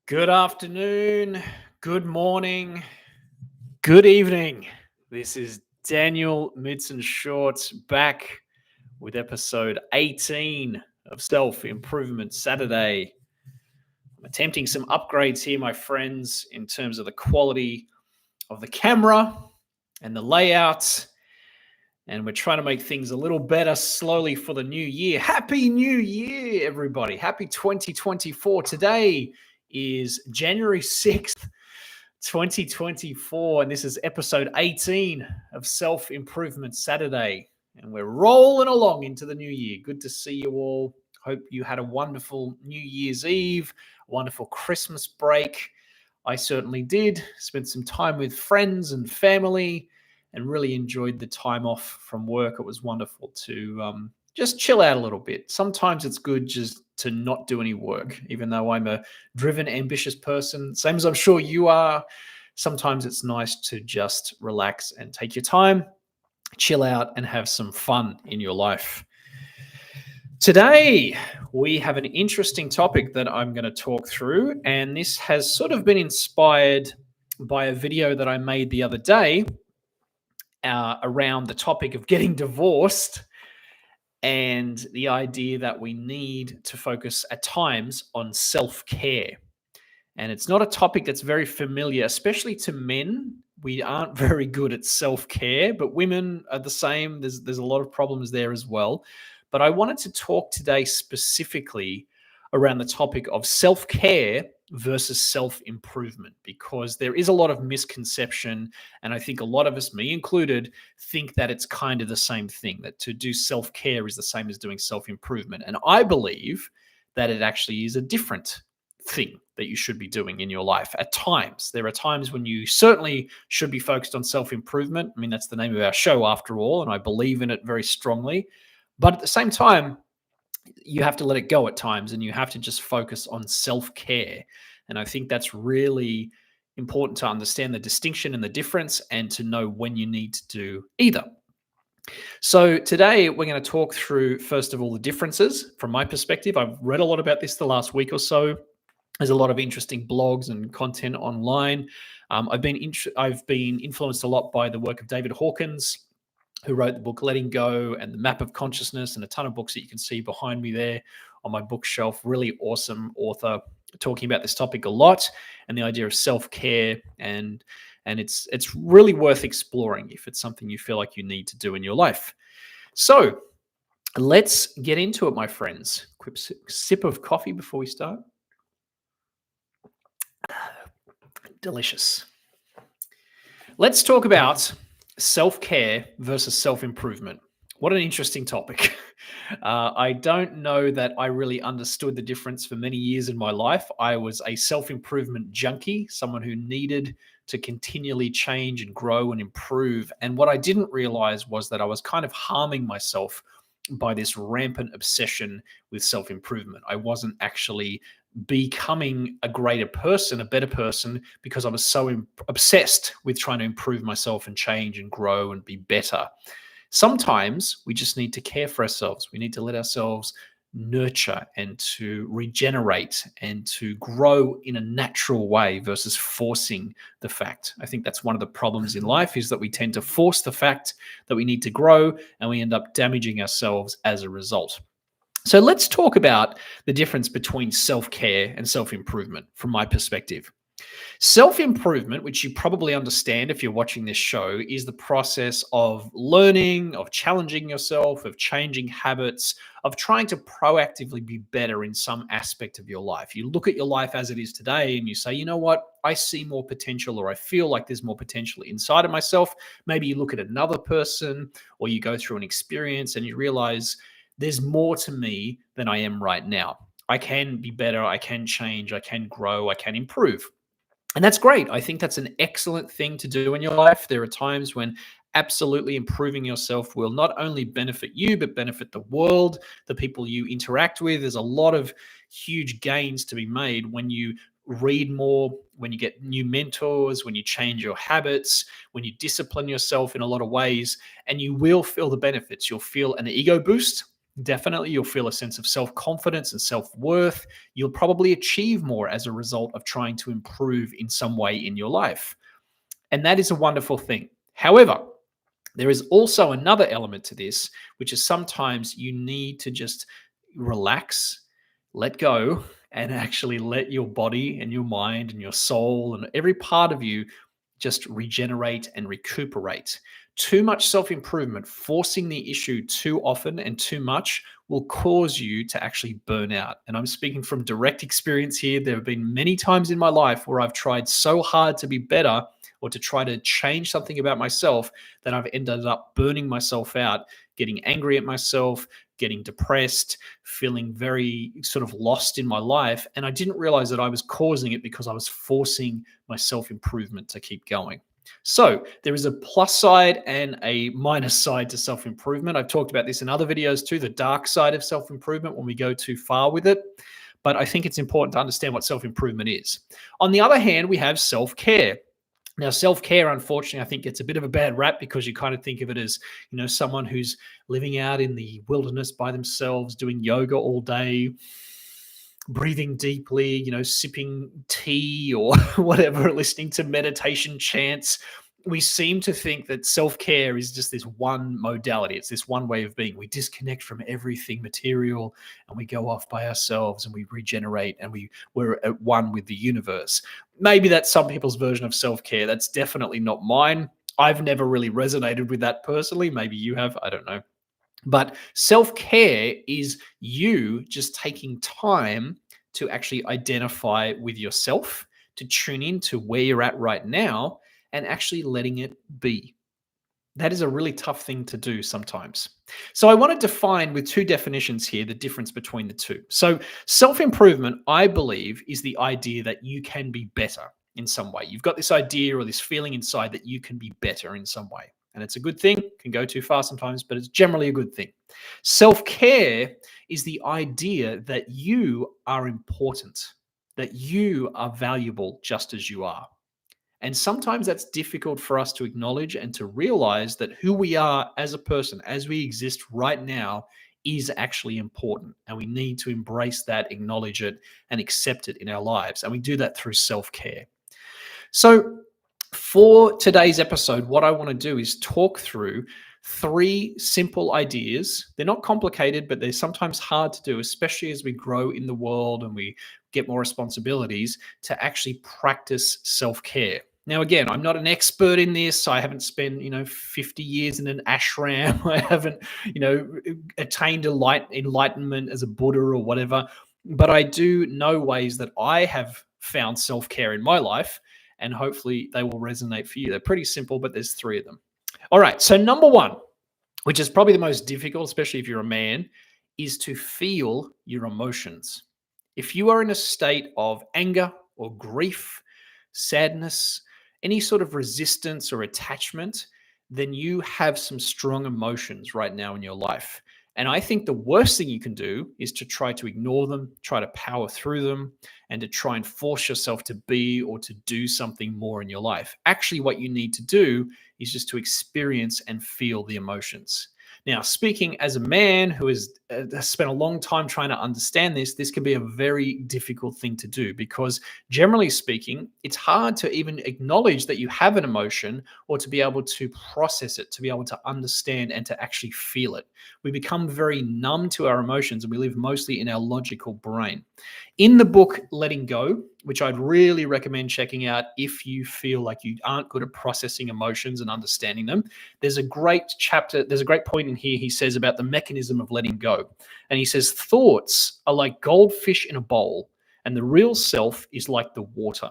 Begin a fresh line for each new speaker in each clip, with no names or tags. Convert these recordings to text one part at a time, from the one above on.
Good afternoon, good morning, good evening. This is Daniel Midson-Short back with episode 18 of Self Improvement Saturday. I'm attempting some upgrades here, my friends, in terms of the quality of the camera and the layout. And we're trying to make things a little better slowly for the new year. Happy New Year, everybody. Happy 2024. Today is January 6th, 2024, and this is episode 18 of Self Improvement Saturday. And we're rolling along into the new year. Good to see you all. Hope you had a wonderful New Year's Eve, wonderful Christmas break. I certainly did. Spent some time with friends and family and really enjoyed the time off from work. It was wonderful to just chill out a little bit. Sometimes it's good just to not do any work, even though I'm a driven, ambitious person, same as I'm sure you are. Sometimes it's nice to just relax and take your time, chill out, and have some fun in your life. Today, we have an interesting topic that I'm going to talk through, and this has sort of been inspired by a video that I made the other day around the topic of getting divorced and the idea that we need to focus at times on self-care. And it's not a topic that's very familiar, especially to men. We aren't very good at self-care, but women are the same. There's a lot of problems there as well. But I wanted to talk today specifically around the topic of self-care versus self-improvement, because there is a lot of misconception. And I think a lot of us, me included, think that it's kind of the same thing, that to do self-care is the same as doing self-improvement. And I believe that it actually is a different thing that you should be doing in your life at times. There are times when you certainly should be focused on self-improvement. I mean, that's the name of our show after all, and I believe in it very strongly. But at the same time, you have to let it go at times, and you have to just focus on self-care. And I think that's really important to understand the distinction and the difference, and to know when you need to do either. So today we're going to talk through, first of all, the differences from my perspective. I've read a lot about this the last week or so. There's a lot of interesting blogs and content online. I've been influenced a lot by the work of David Hawkins, who wrote the book Letting Go and The Map of Consciousness, and a ton of books that you can see behind me there on my bookshelf. Really awesome author talking about this topic a lot, and the idea of self-care, and it's really worth exploring if it's something you feel like you need to do in your life. So let's get into it, my friends. Quick sip of coffee before we start. Delicious. Let's talk about self-care versus self-improvement. What an interesting topic. I don't know that I really understood the difference for many years in my life. I was a self-improvement junkie, someone who needed to continually change and grow and improve. And what I didn't realize was that I was kind of harming myself by this rampant obsession with self-improvement. I wasn't actually becoming a greater person, a better person, because I was so obsessed with trying to improve myself and change and grow and be better. Sometimes we just need to care for ourselves. We need to let ourselves nurture and to regenerate and to grow in a natural way versus forcing the fact. I think that's one of the problems in life, is that we tend to force the fact that we need to grow, and we end up damaging ourselves as a result. So let's talk about the difference between self-care and self-improvement from my perspective. Self-improvement, which you probably understand if you're watching this show, is the process of learning, of challenging yourself, of changing habits, of trying to proactively be better in some aspect of your life. You look at your life as it is today and you say, you know what, I see more potential, or I feel like there's more potential inside of myself. Maybe you look at another person, or you go through an experience and you realize there's more to me than I am right now. I can be better, I can change, I can grow, I can improve. And that's great. I think that's an excellent thing to do in your life. There are times when absolutely improving yourself will not only benefit you, but benefit the world, the people you interact with. There's a lot of huge gains to be made when you read more, when you get new mentors, when you change your habits, when you discipline yourself in a lot of ways, and you will feel the benefits. You'll feel an ego boost. Definitely, you'll feel a sense of self confidence and self worth. You'll probably achieve more as a result of trying to improve in some way in your life. And that is a wonderful thing. However, there is also another element to this, which is sometimes you need to just relax, let go, and actually let your body and your mind and your soul and every part of you just regenerate and recuperate. Too much self improvement, forcing the issue too often and too much will cause you to actually burn out. And I'm speaking from direct experience here. There have been many times in my life where I've tried so hard to be better or to try to change something about myself that I've ended up burning myself out, getting angry at myself, getting depressed, feeling very sort of lost in my life. And I didn't realize that I was causing it because I was forcing my self improvement to keep going. So there is a plus side and a minus side to self improvement. I've talked about this in other videos too, the dark side of self improvement when we go too far with it. But I think it's important to understand what self improvement is. On the other hand, we have self care. Now, self care, unfortunately, I think gets a bit of a bad rap because you kind of think of it as, someone who's living out in the wilderness by themselves, doing yoga all day, breathing deeply, sipping tea or whatever, listening to meditation chants. We seem to think that self care is just this one modality. It's this one way of being. We disconnect from everything material and we go off by ourselves and we regenerate and we're at one with the universe. Maybe that's some people's version of self care. That's definitely not mine. I've never really resonated with that personally. Maybe you have. I don't know. But self care is you just taking time to actually identify with yourself, to tune in to where you're at right now, and actually letting it be. That is a really tough thing to do sometimes. So, I want to define with two definitions here the difference between the two. So, self improvement, I believe, is the idea that you can be better in some way. You've got this idea or this feeling inside that you can be better in some way. And it's a good thing, can go too far sometimes, but it's generally a good thing. Self care is the idea that you are important, that you are valuable just as you are. And sometimes that's difficult for us to acknowledge and to realize that who we are as a person, as we exist right now, is actually important. And we need to embrace that, acknowledge it, and accept it in our lives. And we do that through self care. So, for today's episode, what I want to do is talk through three simple ideas. They're not complicated, but they're sometimes hard to do, especially as we grow in the world and we get more responsibilities, to actually practice self-care. Now, again, I'm not an expert in this. I haven't spent, 50 years in an ashram. I haven't, attained enlightenment as a Buddha or whatever. But I do know ways that I have found self-care in my life, and hopefully they will resonate for you. They're pretty simple, but there's three of them. All right. So number one, which is probably the most difficult, especially if you're a man, is to feel your emotions. If you are in a state of anger or grief, sadness, any sort of resistance or attachment, then you have some strong emotions right now in your life. And I think the worst thing you can do is to try to ignore them, try to power through them, and to try and force yourself to be or to do something more in your life. Actually, what you need to do is just to experience and feel the emotions. Now, speaking as a man who has spent a long time trying to understand this can be a very difficult thing to do because, generally speaking, it's hard to even acknowledge that you have an emotion or to be able to process it, to be able to understand and to actually feel it. We become very numb to our emotions and we live mostly in our logical brain. In the book Letting Go, which I'd really recommend checking out if you feel like you aren't good at processing emotions and understanding them, there's a great chapter, there's a great point in here he says about the mechanism of letting go. And he says, thoughts are like goldfish in a bowl, and the real self is like the water.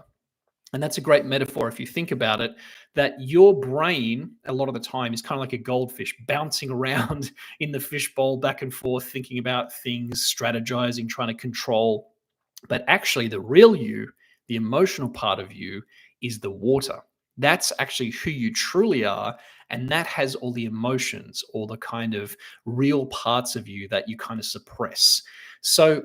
And that's a great metaphor if you think about it, that your brain, a lot of the time, is kind of like a goldfish bouncing around in the fishbowl back and forth, thinking about things, strategizing, trying to control. But actually, the real you, the emotional part of you, is the water. That's actually who you truly are. And that has all the emotions, all the kind of real parts of you that you kind of suppress. So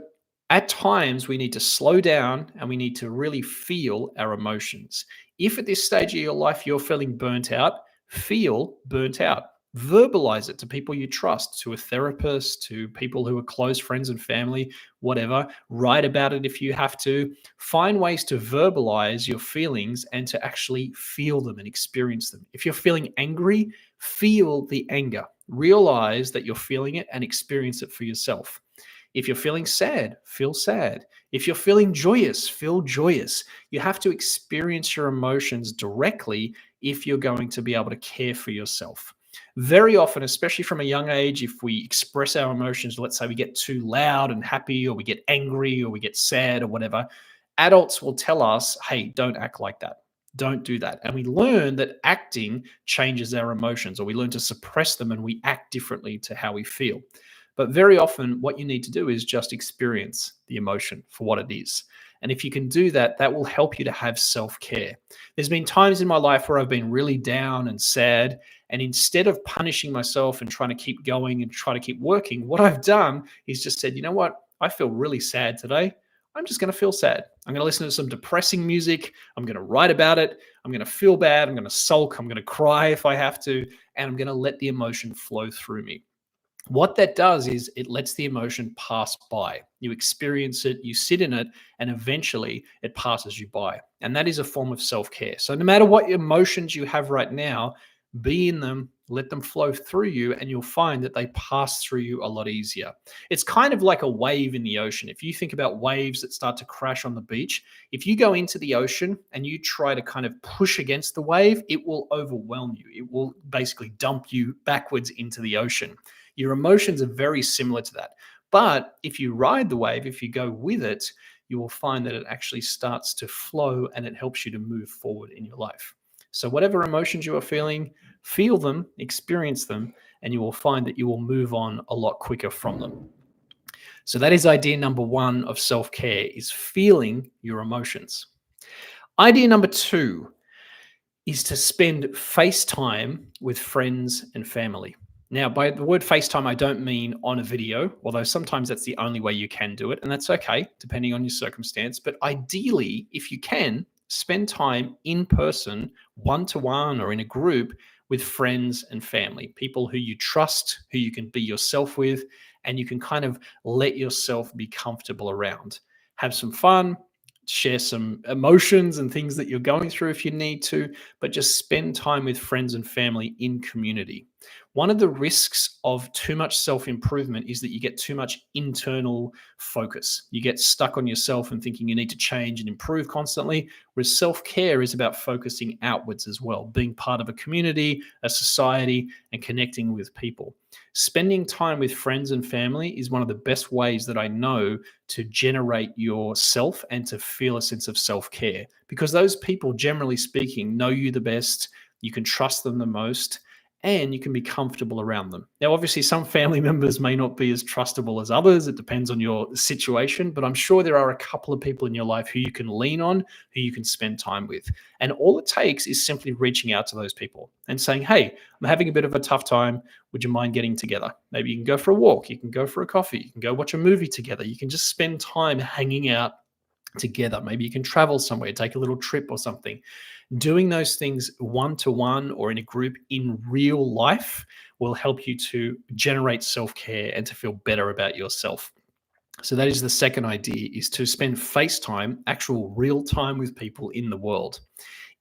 at times, we need to slow down and we need to really feel our emotions. If at this stage of your life you're feeling burnt out, feel burnt out. Verbalize it to people you trust, to a therapist, to people who are close friends and family, whatever. Write about it if you have to. Find ways to verbalize your feelings and to actually feel them and experience them. If you're feeling angry, feel the anger. Realize that you're feeling it and experience it for yourself. If you're feeling sad, feel sad. If you're feeling joyous, feel joyous. You have to experience your emotions directly if you're going to be able to care for yourself. Very often, especially from a young age, if we express our emotions, let's say we get too loud and happy, or we get angry, or we get sad, or whatever, adults will tell us, hey, don't act like that. Don't do that. And we learn that acting changes our emotions, or we learn to suppress them and we act differently to how we feel. But very often, what you need to do is just experience the emotion for what it is. And if you can do that, that will help you to have self care. There's been times in my life where I've been really down and sad. And instead of punishing myself and trying to keep going and try to keep working, what I've done is just said, you know what? I feel really sad today. I'm just going to feel sad. I'm going to listen to some depressing music. I'm going to write about it. I'm going to feel bad. I'm going to sulk. I'm going to cry if I have to. And I'm going to let the emotion flow through me. What that does is it lets the emotion pass by. You experience it, you sit in it, and eventually it passes you by. And that is a form of self care. So, no matter what emotions you have right now, be in them, let them flow through you, and you'll find that they pass through you a lot easier. It's kind of like a wave in the ocean. If you think about waves that start to crash on the beach, if you go into the ocean and you try to kind of push against the wave, it will overwhelm you. It will basically dump you backwards into the ocean. Your emotions are very similar to that. But if you ride the wave, if you go with it, you will find that it actually starts to flow and it helps you to move forward in your life. So, whatever emotions you are feeling, feel them, experience them, and you will find that you will move on a lot quicker from them. So, that is idea number one of self care: is feeling your emotions. Idea number two is to spend FaceTime with friends and family. Now, by the word FaceTime, I don't mean on a video, although sometimes that's the only way you can do it, and that's okay, depending on your circumstance. But ideally, if you can, spend time in person, one to one, or in a group with friends and family, people who you trust, who you can be yourself with, and you can kind of let yourself be comfortable around. Have some fun, share some emotions and things that you're going through if you need to, but just spend time with friends and family in community. One of the risks of too much self improvement is that you get too much internal focus. You get stuck on yourself and thinking you need to change and improve constantly, whereas self care is about focusing outwards as well, being part of a community, a society, and connecting with people. Spending time with friends and family is one of the best ways that I know to generate yourself and to feel a sense of self care, because those people, generally speaking, know you the best. You can trust them the most, and you can be comfortable around them. Now, obviously, some family members may not be as trustable as others. It depends on your situation, but I'm sure there are a couple of people in your life who you can lean on, who you can spend time with. And all it takes is simply reaching out to those people and saying, hey, I'm having a bit of a tough time. Would you mind getting together? Maybe you can go for a walk. You can go for a coffee. You can go watch a movie together. You can just spend time hanging out together. Maybe you can travel somewhere, take a little trip or something. Doing those things one to one or in a group in real life will help you to generate self care and to feel better about yourself. So that is the second idea, is to spend FaceTime, actual real time with people in the world.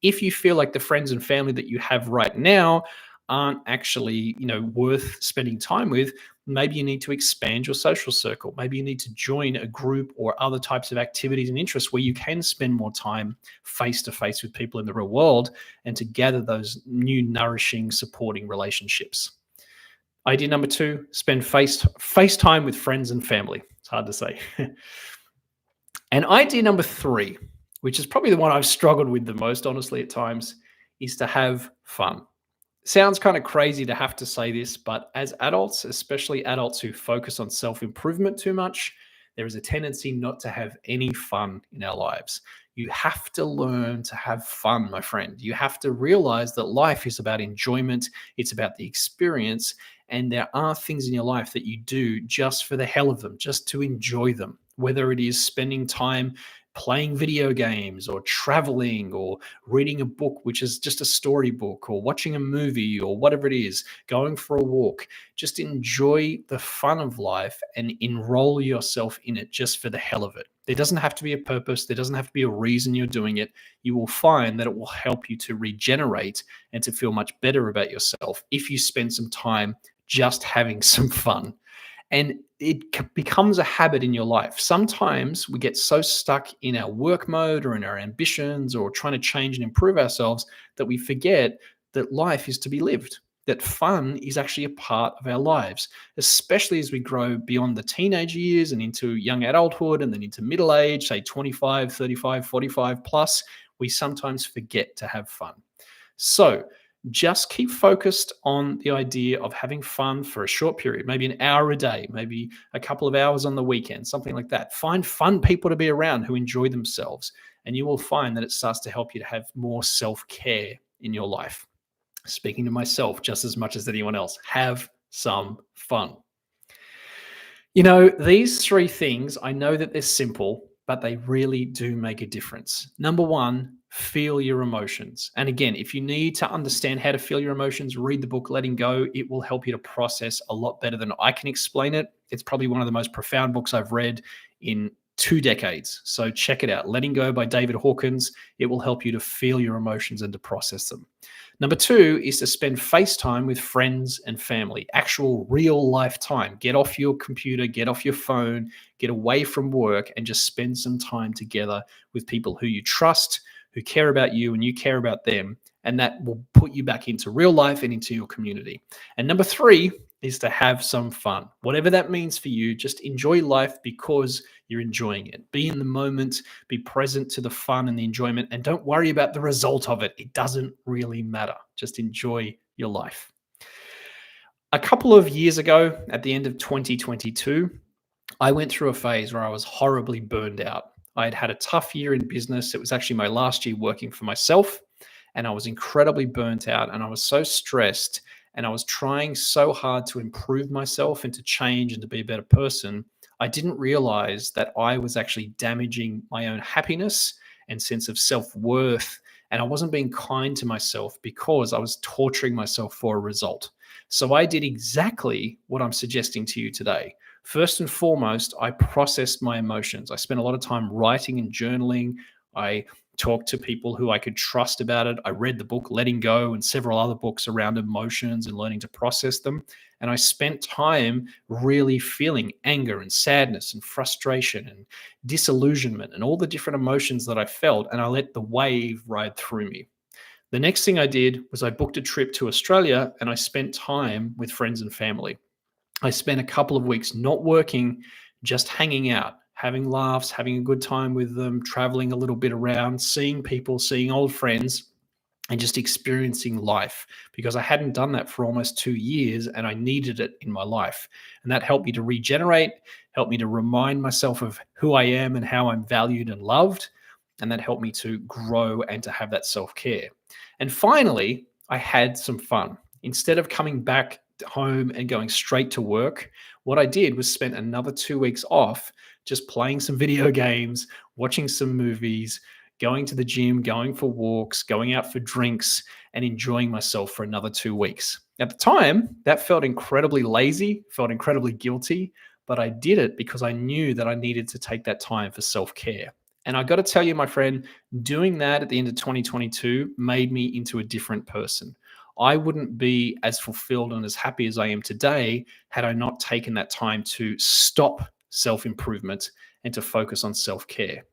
If you feel like the friends and family that you have right now aren't actually, worth spending time with, maybe you need to expand your social circle. Maybe you need to join a group or other types of activities and interests where you can spend more time face to face with people in the real world and to gather those new, nourishing, supporting relationships. Idea number two: spend FaceTime with friends and family. It's hard to say. And idea number three, which is probably the one I've struggled with the most, honestly, at times, is to have fun. Sounds kind of crazy to have to say this, but as adults, especially adults who focus on self improvement too much, there is a tendency not to have any fun in our lives. You have to learn to have fun, my friend. You have to realize that life is about enjoyment, it's about the experience, and there are things in your life that you do just for the hell of them, just to enjoy them, whether it is spending time playing video games or traveling or reading a book, which is just a storybook, or watching a movie or whatever it is, going for a walk. Just enjoy the fun of life and enroll yourself in it just for the hell of it. There doesn't have to be a purpose. There doesn't have to be a reason you're doing it. You will find that it will help you to regenerate and to feel much better about yourself if you spend some time just having some fun. And it becomes a habit in your life. Sometimes we get so stuck in our work mode or in our ambitions or trying to change and improve ourselves that we forget that life is to be lived, that fun is actually a part of our lives, especially as we grow beyond the teenage years and into young adulthood and then into middle age, say 25, 35, 45 plus. We sometimes forget to have fun. So just keep focused on the idea of having fun for a short period, maybe an hour a day, maybe a couple of hours on the weekend, something like that. Find fun people to be around who enjoy themselves, and you will find that it starts to help you to have more self-care in your life. Speaking to myself just as much as anyone else, have some fun. You know, these three things, I know that they're simple, but they really do make a difference. Number one, feel your emotions. And again, if you need to understand how to feel your emotions, read the book Letting Go. It will help you to process a lot better than I can explain it. It's probably one of the most profound books I've read in 2 decades. So check it out. Letting Go by David Hawkins. It will help you to feel your emotions and to process them. Number two is to spend FaceTime with friends and family, actual real life time. Get off your computer, get off your phone, get away from work, and just spend some time together with people who you trust, who care about you, and you care about them. And that will put you back into real life and into your community. And number three is to have some fun. Whatever that means for you, just enjoy life because you're enjoying it. Be in the moment, be present to the fun and the enjoyment, and don't worry about the result of it. It doesn't really matter. Just enjoy your life. A couple of years ago, at the end of 2022, I went through a phase where I was horribly burned out. I had had a tough year in business. It was actually my last year working for myself, and I was incredibly burnt out, and I was so stressed, and I was trying so hard to improve myself and to change and to be a better person. I didn't realize that I was actually damaging my own happiness and sense of self-worth, and I wasn't being kind to myself because I was torturing myself for a result. So I did exactly what I'm suggesting to you today. First and foremost, I processed my emotions. I spent a lot of time writing and journaling. I talked to people who I could trust about it. I read the book Letting Go and several other books around emotions and learning to process them. And I spent time really feeling anger and sadness and frustration and disillusionment and all the different emotions that I felt. And I let the wave ride through me. The next thing I did was I booked a trip to Australia and I spent time with friends and family. I spent a couple of weeks not working, just hanging out, having laughs, having a good time with them, traveling a little bit around, seeing people, seeing old friends, and just experiencing life because I hadn't done that for almost 2 years and I needed it in my life. And that helped me to regenerate, helped me to remind myself of who I am and how I'm valued and loved. And that helped me to grow and to have that self-care. And finally, I had some fun. Instead of coming back home and going straight to work, what I did was spent another 2 weeks off just playing some video games, watching some movies, going to the gym, going for walks, going out for drinks, and enjoying myself for another 2 weeks. At the time, that felt incredibly lazy, felt incredibly guilty, but I did it because I knew that I needed to take that time for self-care. And I got to tell you, my friend, doing that at the end of 2022 made me into a different person. I wouldn't be as fulfilled and as happy as I am today had I not taken that time to stop self-improvement and to focus on self-care.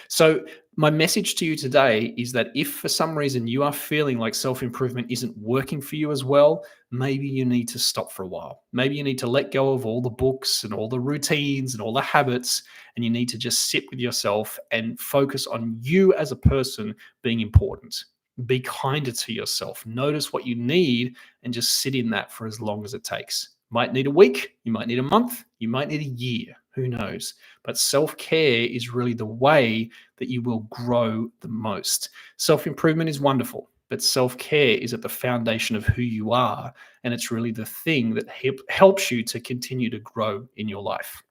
So my message to you today is that if for some reason you are feeling like self-improvement isn't working for you as well, maybe you need to stop for a while. Maybe you need to let go of all the books and all the routines and all the habits, and you need to just sit with yourself and focus on you as a person being important. Be kinder to yourself. Notice what you need and just sit in that for as long as it takes. Might need a week, you might need a month, you might need a year, who knows? But self-care is really the way that you will grow the most. Self-improvement is wonderful, but self-care is at the foundation of who you are, and it's really the thing that helps you to continue to grow in your life.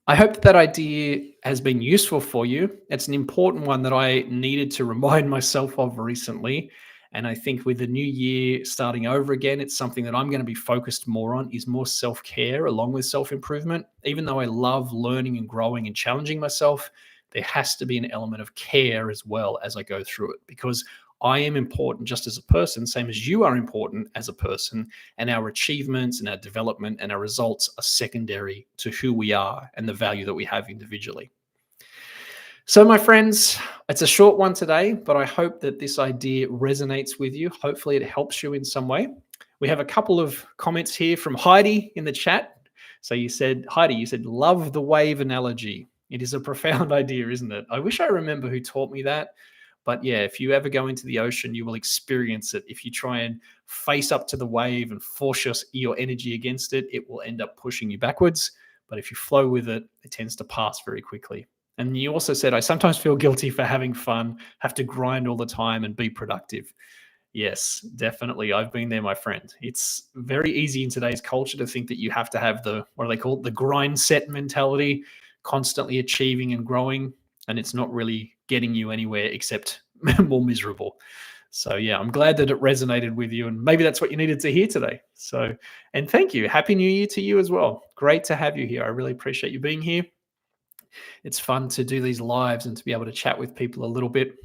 I hope that that idea has been useful for you. It's an important one that I needed to remind myself of recently. And I think with the new year starting over again, it's something that I'm going to be focused more on is more self-care along with self-improvement. Even though I love learning and growing and challenging myself, there has to be an element of care as well as I go through it because I am important just as a person, same as you are important as a person, and our achievements and our development and our results are secondary to who we are and the value that we have individually. So, my friends, it's a short one today, but I hope that this idea resonates with you. Hopefully, it helps you in some way. We have a couple of comments here from Heidi in the chat. So, you said, Heidi, you said, love the wave analogy. It is a profound idea, isn't it? I wish I remember who taught me that. But yeah, if you ever go into the ocean, you will experience it. If you try and face up to the wave and force your energy against it, it will end up pushing you backwards. But if you flow with it, it tends to pass very quickly. And you also said, I sometimes feel guilty for having fun, have to grind all the time and be productive. Yes, definitely. I've been there, my friend. It's very easy in today's culture to think that you have to have the, what do they call it, the grind set mentality, constantly achieving and growing. And it's not really getting you anywhere except more miserable. So, yeah, I'm glad that it resonated with you. And maybe that's what you needed to hear today. So, and thank you. Happy New Year to you as well. Great to have you here. I really appreciate you being here. It's fun to do these lives and to be able to chat with people a little bit.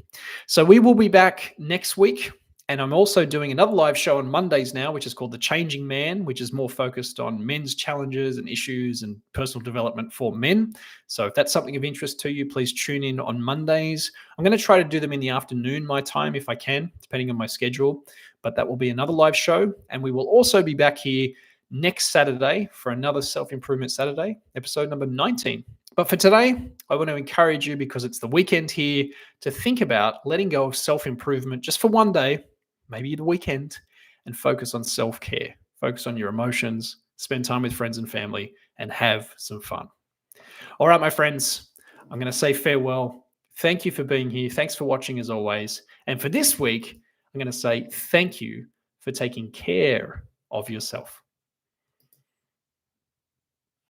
So we will be back next week. And I'm also doing another live show on Mondays now, which is called The Changing Man, which is more focused on men's challenges and issues and personal development for men. So if that's something of interest to you, please tune in on Mondays. I'm going to try to do them in the afternoon, my time, if I can, depending on my schedule. But that will be another live show. And we will also be back here next Saturday for another Self-Improvement Saturday, episode number 19. But for today, I want to encourage you because it's the weekend here to think about letting go of self-improvement just for one day, maybe the weekend, and focus on self-care. Focus on your emotions, spend time with friends and family, and have some fun. All right, my friends, I'm going to say farewell. Thank you for being here. Thanks for watching as always. And for this week, I'm going to say thank you for taking care of yourself.